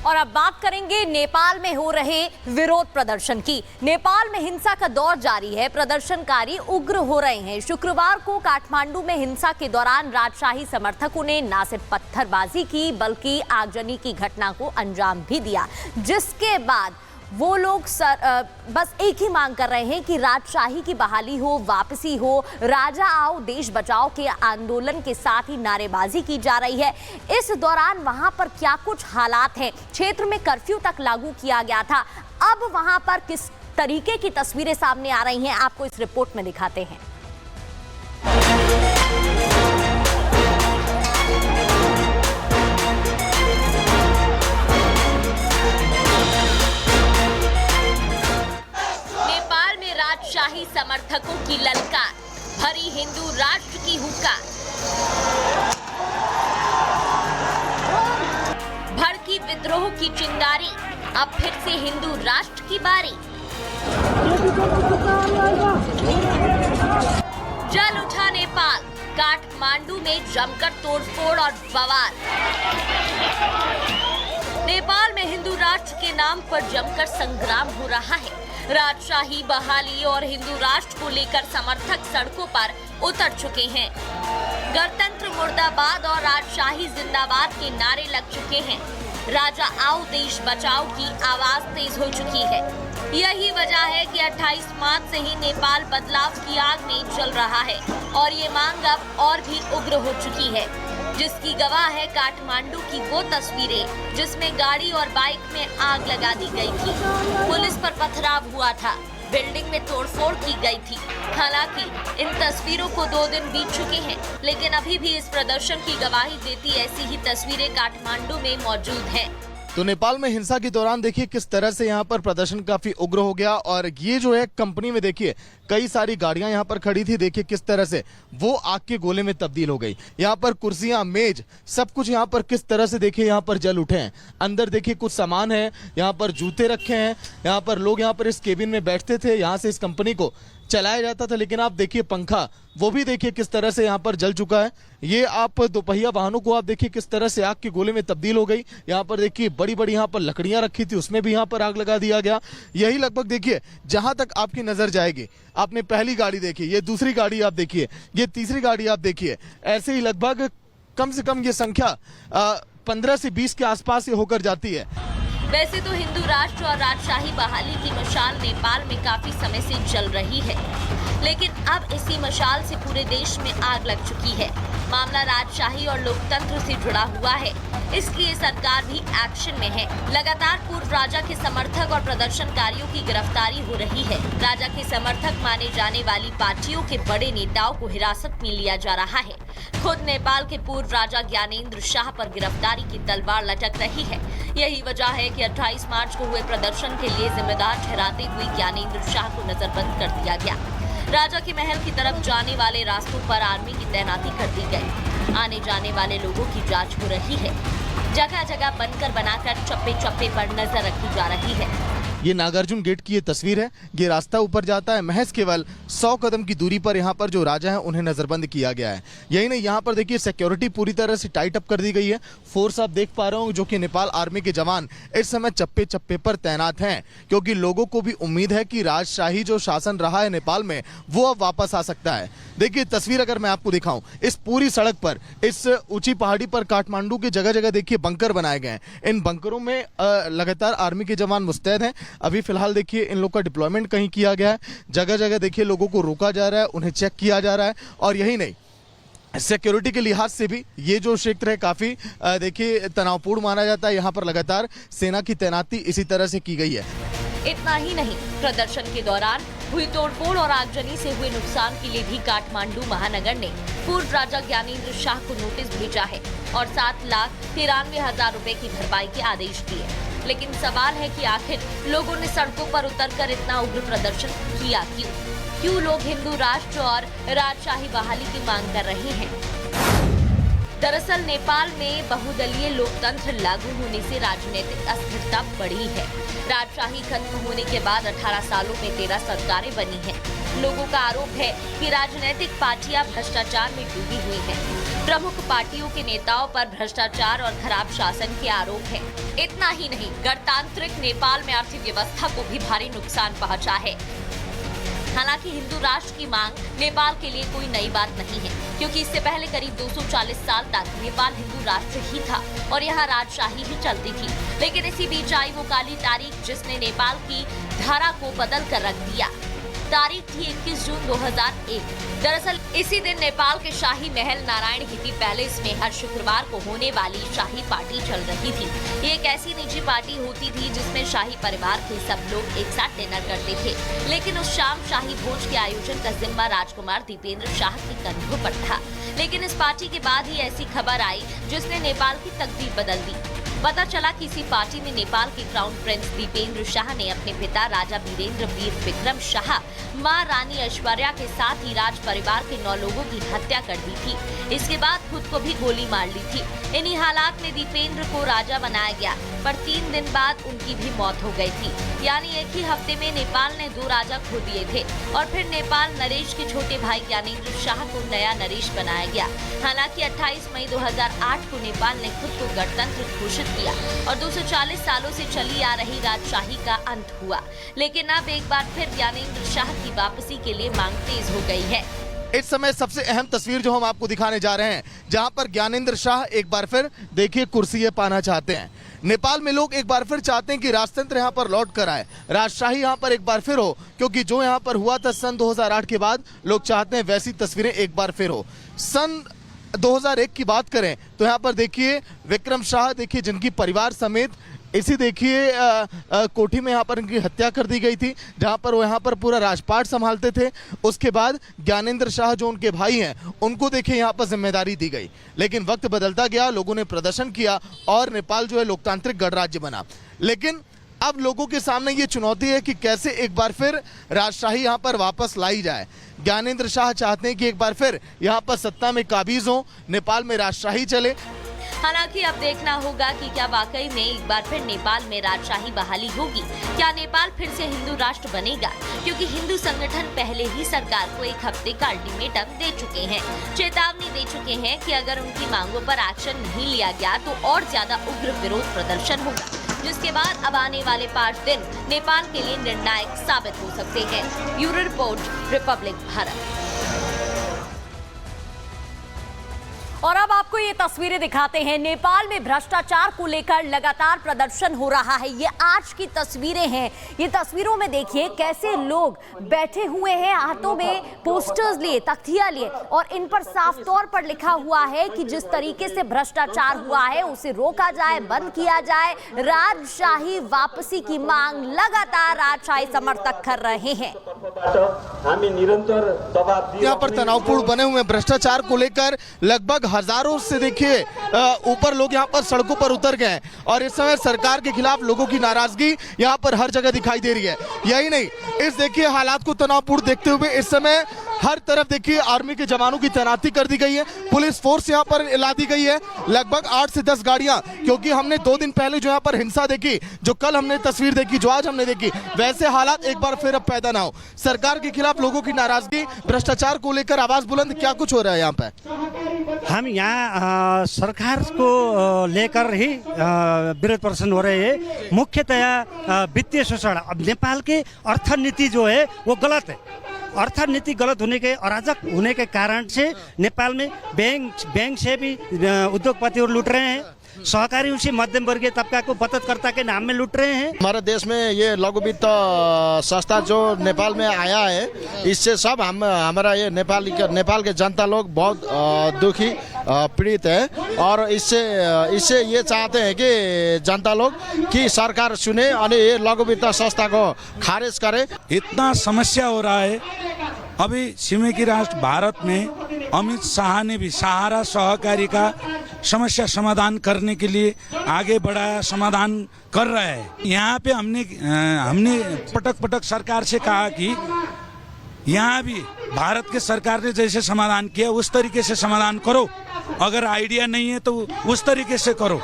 और अब बात करेंगे नेपाल में हो रहे विरोध प्रदर्शन की। नेपाल में हिंसा का दौर जारी है, प्रदर्शनकारी उग्र हो रहे हैं। शुक्रवार को काठमांडू में हिंसा के दौरान राजशाही समर्थकों ने न सिर्फ पत्थरबाजी की बल्कि आगजनी की घटना को अंजाम भी दिया, जिसके बाद वो लोग बस एक ही मांग कर रहे हैं कि राजशाही की बहाली हो, वापसी हो। राजा आओ देश बचाओ के आंदोलन के साथ ही नारेबाजी की जा रही है। इस दौरान वहां पर क्या कुछ हालात हैं, क्षेत्र में कर्फ्यू तक लागू किया गया था, अब वहां पर किस तरीके की तस्वीरें सामने आ रही हैं, आपको इस रिपोर्ट में दिखाते हैं। शाही समर्थकों की ललकार, भरी हिंदू राष्ट्र की हुक्का, भड़की विद्रोह की चिंगारी, अब फिर से हिंदू राष्ट्र की बारी। जल उठा नेपाल, काठमांडू में जमकर तोड़फोड़ और बवाल। नेपाल में हिंदू राष्ट्र के नाम पर जमकर संग्राम हो रहा है। राजशाही बहाली और हिंदू राष्ट्र को लेकर समर्थक सड़कों पर उतर चुके हैं। गणतंत्र मुर्दाबाद और राजशाही जिंदाबाद के नारे लग चुके हैं। राजा आओ देश बचाओ की आवाज तेज हो चुकी है। यही वजह है कि 28 मार्च से ही नेपाल बदलाव की आग में जल रहा है और ये मांग अब और भी उग्र हो चुकी है, जिसकी गवाह है काठमांडू की वो तस्वीरें जिसमें गाड़ी और बाइक में आग लगा दी गई थी, पुलिस पर पथराव हुआ था, बिल्डिंग में तोड़फोड़ की गई थी। हालांकि इन तस्वीरों को 2 दिन बीत चुके हैं, लेकिन अभी भी इस प्रदर्शन की गवाही देती ऐसी ही तस्वीरें काठमांडू में मौजूद हैं। तो नेपाल में हिंसा के दौरान देखिए किस तरह से यहाँ पर प्रदर्शन काफी उग्र हो गया और ये जो है कंपनी में देखिए कई सारी गाड़ियां यहाँ पर खड़ी थी, देखिए किस तरह से वो आग के गोले में तब्दील हो गई। यहाँ पर कुर्सियां, मेज, सब कुछ यहाँ पर किस तरह से देखिए यहाँ पर जल उठे हैं। अंदर देखिए कुछ सामान है, यहाँ पर जूते रखे हैं, यहाँ पर लोग यहाँ पर इस केबिन में बैठते थे, यहाँ से इस कंपनी को चलाया जाता था, लेकिन आप देखिए पंखा वो भी देखिए किस तरह से यहाँ पर जल चुका है। ये आप दोपहिया वाहनों को आप देखिए किस तरह से आग के गोले में तब्दील हो गई। यहाँ पर देखिए बड़ी बड़ी यहाँ पर लकड़ियां रखी थी, उसमें भी यहाँ पर आग लगा दिया गया। यही लगभग देखिए जहां तक आपकी नजर जाएगी, आपने पहली गाड़ी देखी, ये दूसरी गाड़ी आप देखिए, ये तीसरी गाड़ी आप देखिए, ऐसे ही लगभग कम से कम ये संख्या 15 से 20 के आसपास ये होकर जाती है। वैसे तो हिंदू राष्ट्र और राजशाही बहाली की मशाल नेपाल में काफी समय से जल रही है, लेकिन अब इसी मशाल से पूरे देश में आग लग चुकी है। मामला राजशाही और लोकतंत्र से जुड़ा हुआ है, इसलिए सरकार भी एक्शन में है। लगातार पूर्व राजा के समर्थक और प्रदर्शनकारियों की गिरफ्तारी हो रही है। राजा के समर्थक माने जाने वाली पार्टियों के बड़े नेताओं को हिरासत में लिया जा रहा है। खुद नेपाल के पूर्व राजा ज्ञानेंद्र शाह पर गिरफ्तारी की तलवार लटक रही है। यही वजह है कि 28 मार्च को हुए प्रदर्शन के लिए जिम्मेदार ठहराते हुए ज्ञानेंद्र शाह को नजरबंद कर दिया गया। राजा के महल की तरफ जाने वाले रास्तों पर आर्मी की तैनाती कर दी गई। आने जाने वाले लोगों की जांच हो रही है। जगह जगह बनकर बनाकर चप्पे चप्पे पर नजर रखी जा रही है। ये नागार्जुन गेट की ये तस्वीर है, ये रास्ता ऊपर जाता है, महज केवल 100 कदम की दूरी पर यहाँ पर जो राजा है उन्हें नजरबंद किया गया है। यही नहीं, यहाँ पर देखिए सिक्योरिटी पूरी तरह से टाइट अप कर दी गई है। फोर्स आप देख पा रहे हो जो कि नेपाल आर्मी के जवान इस समय चप्पे चप्पे पर तैनात हैं, क्योंकि लोगों को भी उम्मीद है कि राजशाही जो शासन रहा है नेपाल में वो अब वापस आ सकता है। देखिए तस्वीर अगर मैं आपको दिखाऊं, इस पूरी सड़क पर, इस ऊंची पहाड़ी पर काठमांडू के जगह जगह देखिए बंकर बनाए गए हैं। इन बंकरों में लगातार आर्मी के जवान मुस्तैद हैं। अभी फिलहाल देखिए इन लोग का डिप्लॉयमेंट कहीं किया गया है। जगह जगह देखिए लोगों को रोका जा रहा है, उन्हें चेक किया जा रहा है। और यही नहीं, सिक्योरिटी के लिहाज से भी ये जो क्षेत्र है काफी देखिए तनावपूर्ण माना जाता है। यहाँ पर लगातार सेना की तैनाती इसी तरह से की गई है। इतना ही नहीं, प्रदर्शन के दौरान हुई तोड़फोड़ और आगजनी से हुए नुकसान के लिए भी काठमांडू महानगर ने पूर्व राजा ज्ञानेंद्र शाह को नोटिस भेजा है और 7,93,000 रुपए की भरपाई के आदेश दिए। लेकिन सवाल है कि आखिर लोगों ने सड़कों पर उतरकर इतना उग्र प्रदर्शन किया क्यों लोग हिंदू राष्ट्र और राजशाही बहाली की मांग कर रहे हैं। दरअसल नेपाल में बहुदलीय लोकतंत्र लागू होने से राजनीतिक अस्थिरता बढ़ी है। राजशाही खत्म होने के बाद 18 सालों में 13 सरकारें बनी हैं। लोगों का आरोप है कि राजनीतिक पार्टियां भ्रष्टाचार में डूबी हुई हैं। प्रमुख पार्टियों के नेताओं पर भ्रष्टाचार और खराब शासन के आरोप है। इतना ही नहीं, गणतांत्रिक नेपाल में अर्थव्यवस्था को भी भारी नुकसान पहुंचा है। हालांकि हिंदू राष्ट्र की मांग नेपाल के लिए कोई नई बात नहीं है, क्योंकि इससे पहले करीब 240 साल तक नेपाल हिंदू राष्ट्र ही था और यहाँ राजशाही ही चलती थी। लेकिन इसी बीच आई वो काली तारीख जिसने नेपाल की धारा को बदल कर रख दिया। तारीख थी 21 जून 2001। दरअसल इसी दिन नेपाल के शाही महल नारायण हिटी पैलेस में हर शुक्रवार को होने वाली शाही पार्टी चल रही थी। ये एक ऐसी निजी पार्टी होती थी जिसमें शाही परिवार के सब लोग एक साथ डिनर करते थे। लेकिन उस शाम शाही भोज के आयोजन का जिम्मा राजकुमार दीपेंद्र शाह के कंधों पर था। लेकिन इस पार्टी के बाद ही ऐसी खबर आई जिसने नेपाल की तकदीर बदल दी। पता चला कि इसी पार्टी में नेपाल के क्राउन प्रिंस दीपेंद्र शाह ने अपने पिता राजा वीरेंद्र वीर विक्रम शाह, मां रानी ऐश्वर्या के साथ ही राज परिवार के 9 लोगों की हत्या कर दी थी। इसके बाद खुद को भी गोली मार ली थी। इन्हीं हालात में दीपेंद्र को राजा बनाया गया, पर 3 दिन बाद उनकी भी मौत हो गई थी। यानी एक ही हफ्ते में नेपाल ने 2 राजा खो दिए थे और फिर नेपाल नरेश के छोटे भाई ज्ञानेंद्र शाह को नया नरेश बनाया गया। हालांकि 28 मई 2008 को नेपाल ने खुद को गणतंत्र घोषित किया और 240 सालों से चली आ रही राजशाही का अंत हुआ। लेकिन अब एक बार फिर ज्ञानेंद्र शाह की वापसी के लिए मांग तेज हो गई है। इस समय सबसे अहम तस्वीर जो हम आपको दिखाने जा रहे हैं, जहां पर ज्ञानेंद्र शाह एक बार फिर देखिए कुर्सी पाना चाहते हैं। नेपाल में लोग एक बार फिर चाहते हैं कि राजतंत्र यहां पर लौट कर आए, राजशाही यहां पर एक बार फिर हो, क्योंकि जो यहां पर हुआ था सन 2008 के बाद लोग चाहते हैं वैसी तस्वीरें एक बार फिर हो। सन 2001 की बात करें तो यहाँ पर देखिए विक्रम शाह, देखिए जिनकी परिवार समेत इसी देखिए कोठी में यहाँ पर इनकी हत्या कर दी गई थी, जहाँ पर वो यहाँ पर पूरा राजपाट संभालते थे। उसके बाद ज्ञानेंद्र शाह जो उनके भाई हैं, उनको देखिए यहाँ पर जिम्मेदारी दी गई। लेकिन वक्त बदलता गया, लोगों ने प्रदर्शन किया और नेपाल जो है लोकतांत्रिक गणराज्य बना। लेकिन अब लोगों के सामने ये चुनौती है कि कैसे एक बार फिर राजशाही यहाँ पर वापस लाई जाए। ज्ञानेंद्र शाह चाहते हैं कि एक बार फिर यहाँ पर सत्ता में काबिज हो, नेपाल में राजशाही चले। हालांकि अब देखना होगा कि क्या वाकई में एक बार फिर नेपाल में राजशाही बहाली होगी। क्या नेपाल फिर से हिंदू राष्ट्र बनेगा? क्योंकि हिंदू संगठन पहले ही सरकार को 1 हफ्ते का अल्टीमेटम दे चुके हैं, चेतावनी दे चुके हैं कि अगर उनकी मांगों पर एक्शन नहीं लिया गया तो और ज्यादा उग्र विरोध प्रदर्शन होगा, जिसके बाद अब आने वाले 5 दिन नेपाल के लिए निर्णायक साबित हो सकते हैं। Bureau report, Republic Bharat. और अब आपको ये तस्वीरें दिखाते हैं। नेपाल में भ्रष्टाचार को लेकर लगातार प्रदर्शन हो रहा है। ये आज की तस्वीरें हैं। ये तस्वीरों में देखिए कैसे लोग बैठे हुए हैं, हाथों में पोस्टर्स लिए, तख्तियां लिए, और इन पर साफ तौर पर लिखा हुआ है कि जिस तरीके से भ्रष्टाचार हुआ है उसे रोका जाए, बंद किया जाए। राजशाही वापसी की मांग लगातार राजशाही समर्थक कर रहे हैं। यहाँ पर तनावपूर्ण बने हुए भ्रष्टाचार को लेकर लगभग हजारों से देखिए ऊपर लोग यहाँ पर सड़कों पर उतर गए हैं और इस समय सरकार के खिलाफ लोगों की नाराजगी यहाँ पर हर जगह दिखाई दे रही है। यही नहीं, इस देखिए हालात को तनावपूर्ण देखते हुए इस समय हर तरफ देखिए आर्मी के जवानों की तैनाती कर दी गई है, पुलिस फोर्स यहाँ पर ला दी गई है, लगभग 8 से 10 गाड़ियां। क्योंकि हमने 2 दिन पहले जो यहाँ पर हिंसा देखी, जो कल हमने तस्वीर देखी, जो आज हमने देखी, वैसे हालात एक बार फिर अब पैदा ना हो। सरकार के खिलाफ लोगों की नाराजगी, भ्रष्टाचार को लेकर आवाज बुलंद, क्या कुछ हो रहा है यहाँ पे? हम यहाँ सरकार को लेकर ही विरोध प्रदर्शन हो रहे हैं। मुख्यतया वित्तीय शोषण। अब नेपाल के अर्थनीति जो है वो गलत है। अर्थनीति गलत होने के, अराजक होने के कारण से नेपाल में बैंक से भी उद्योगपति लूट रहे हैं, सहकारी उसी मध्यम वर्गीय तबका को बचतकर्ता के नाम में लूट रहे हैं। हमारे देश में ये लघु वित्त संस्था जो नेपाल में आया है, इससे सब हमारा ये नेपाल के जनता लोग बहुत दुखी पीड़ित है और इससे ये चाहते हैं कि जनता लोग की सरकार सुने और ये लघु वित्त संस्था को खारिज करे। इतना समस्या हो रहा है। अभी छिमेकी राष्ट्र भारत में अमित शाह ने भी सहारा सहकारी का समस्या समाधान करने के लिए आगे बढ़ा, समाधान कर रहा है। यहाँ पे हमने पटक सरकार से कहा कि यहाँ भी भारत के सरकार ने जैसे समाधान किया उस तरीके से समाधान करो, अगर आइडिया नहीं है तो उस तरीके से करो।